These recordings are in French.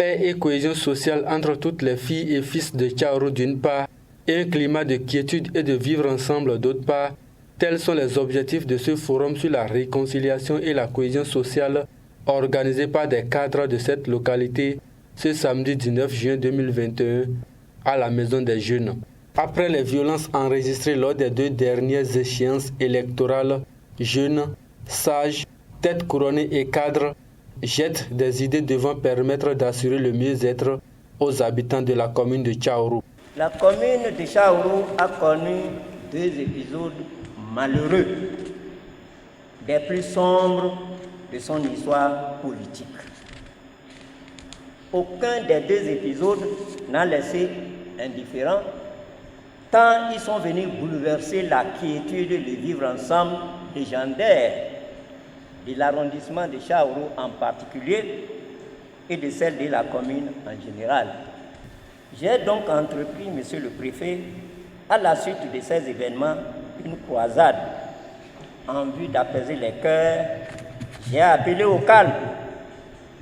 paix et cohésion sociale entre toutes les filles et fils de Tchaourou d'une part, et un climat de quiétude et de vivre ensemble d'autre part, tels sont les objectifs de ce forum sur la réconciliation et la cohésion sociale organisé par des cadres de cette localité ce samedi 19 juin 2021 à la Maison des Jeunes. Après les violences enregistrées lors des 2 dernières échéances électorales, jeunes, sages, têtes couronnées et cadres jettent des idées devant permettre d'assurer le mieux-être aux habitants de la commune de Tchaourou. La commune de Tchaourou a connu 2 épisodes malheureux, des plus sombres de son histoire politique. Aucun des 2 épisodes n'a laissé indifférent, tant ils sont venus bouleverser la quiétude de vivre ensemble légendaire de l'arrondissement de Tchaourou en particulier et de celle de la commune en général. J'ai donc entrepris, Monsieur le Préfet, à la suite de ces événements, une croisade en vue d'apaiser les cœurs. J'ai appelé au calme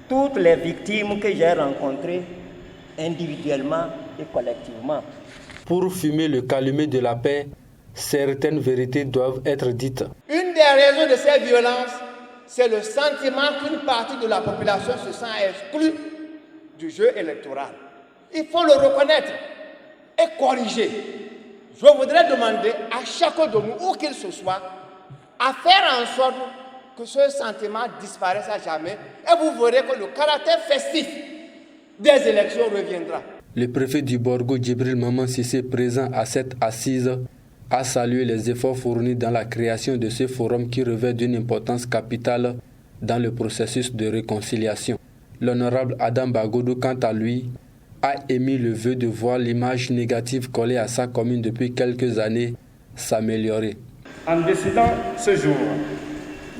toutes les victimes que j'ai rencontrées individuellement et collectivement. Pour fumer le calumet de la paix, certaines vérités doivent être dites. Une des raisons de ces violences, c'est le sentiment qu'une partie de la population se sent exclue du jeu électoral. Il faut le reconnaître et corriger. Je voudrais demander à chacun de nous, où qu'il se soit, à faire en sorte que ce sentiment disparaisse à jamais et vous verrez que le caractère festif des élections reviendra. Le préfet du Borgo, Djibril Maman Sissé, présent à cette assise, a salué les efforts fournis dans la création de ce forum qui revêt d'une importance capitale dans le processus de réconciliation. L'honorable Adam Bagoudou, quant à lui, a émis le vœu de voir l'image négative collée à sa commune depuis quelques années s'améliorer. En décidant ce jour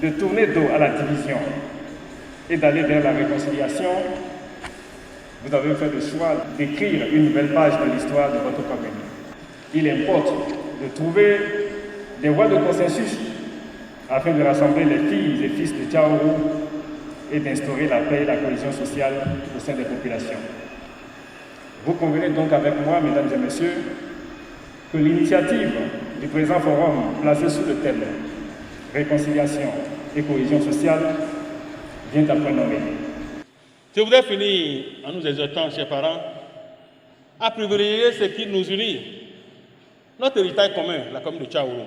de tourner dos à la division et d'aller vers la réconciliation, vous avez fait le choix d'écrire une nouvelle page de l'histoire de votre commune. Il importe de trouver des voies de consensus afin de rassembler les filles et fils de Tchaourou et d'instaurer la paix et la cohésion sociale au sein des populations. Vous convenez donc avec moi, mesdames et messieurs, que l'initiative du présent forum placé sous le thème réconciliation et cohésion sociale vient à point nommé. Je voudrais finir en nous exhortant, chers parents, à privilégier ce qui nous unit, notre héritage commun, la commune de Tchaourou.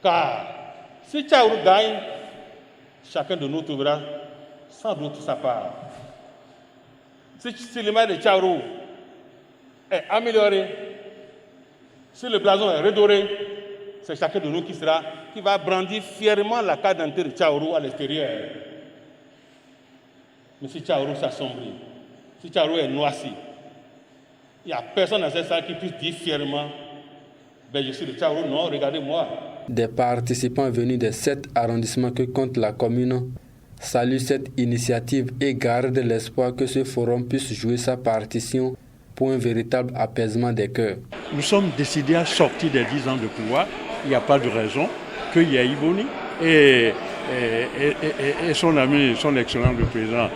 Car si Tchaourou gagne, chacun de nous trouvera sans doute sa part. Si l'image de Tchaourou est améliorée, si le blason est redoré, c'est chacun de nous qui va brandir fièrement la carte d'identité de Tchaourou à l'extérieur. Mais si Tchaourou s'assombrit, si Tchaourou est noirci, il n'y a personne dans cette salle qui puisse dire fièrement ben, je suis de Tchaourou, non, regardez-moi. Des participants venus des 7 arrondissements que compte la commune saluent cette initiative et gardent l'espoir que ce forum puisse jouer sa partition pour un véritable apaisement des cœurs. Nous sommes décidés à sortir des 10 ans de pouvoir. Il n'y a pas de raison que Yahi Boni et son ami, son excellent le président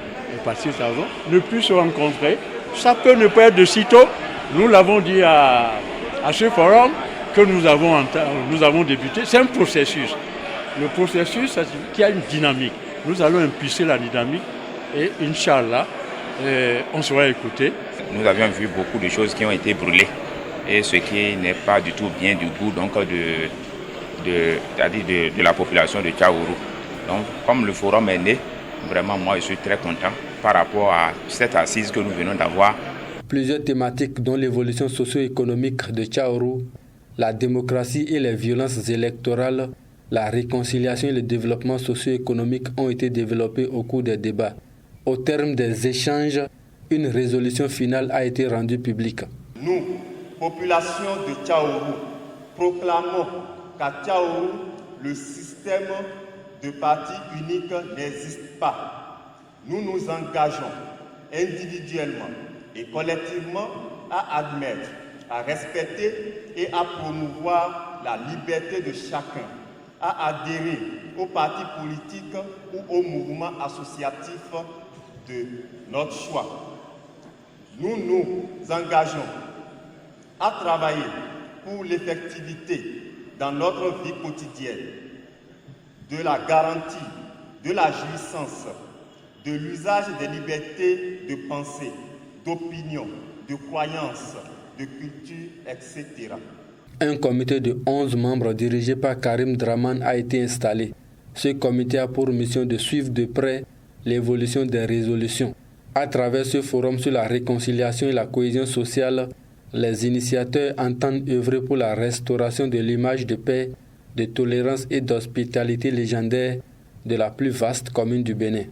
Patrice Talon ne puissent se rencontrer. Ça peut ne pas être de sitôt. Nous l'avons dit à ce forum que nous avons débuté. C'est un processus. Le processus, ça signifie qu'il y a une dynamique. Nous allons impulser la dynamique et Inch'Allah, on sera écouté. Nous avions vu beaucoup de choses qui ont été brûlées et ce qui n'est pas du tout bien du goût donc de la population de Tchaourou. Donc comme le forum est né, vraiment moi je suis très content par rapport à cette assise que nous venons d'avoir. Plusieurs thématiques dont l'évolution socio-économique de Tchaourou, la démocratie et les violences électorales, la réconciliation et le développement socio-économique ont été développées au cours des débats. Au terme des échanges, une résolution finale a été rendue publique. Nous, population de Tchaourou, proclamons qu'à Tchaourou, le système de parti unique n'existe pas. Nous nous engageons individuellement et collectivement à admettre, à respecter et à promouvoir la liberté de chacun, à adhérer aux partis politiques ou aux mouvements associatifs de notre choix. Nous nous engageons à travailler pour l'effectivité dans notre vie quotidienne de la garantie, de la jouissance, de l'usage des libertés de pensée, d'opinion, de croyance, de culture, etc. Un comité de 11 membres dirigé par Karim Draman a été installé. Ce comité a pour mission de suivre de près l'évolution des résolutions. À travers ce forum sur la réconciliation et la cohésion sociale, les initiateurs entendent œuvrer pour la restauration de l'image de paix, de tolérance et d'hospitalité légendaire de la plus vaste commune du Bénin.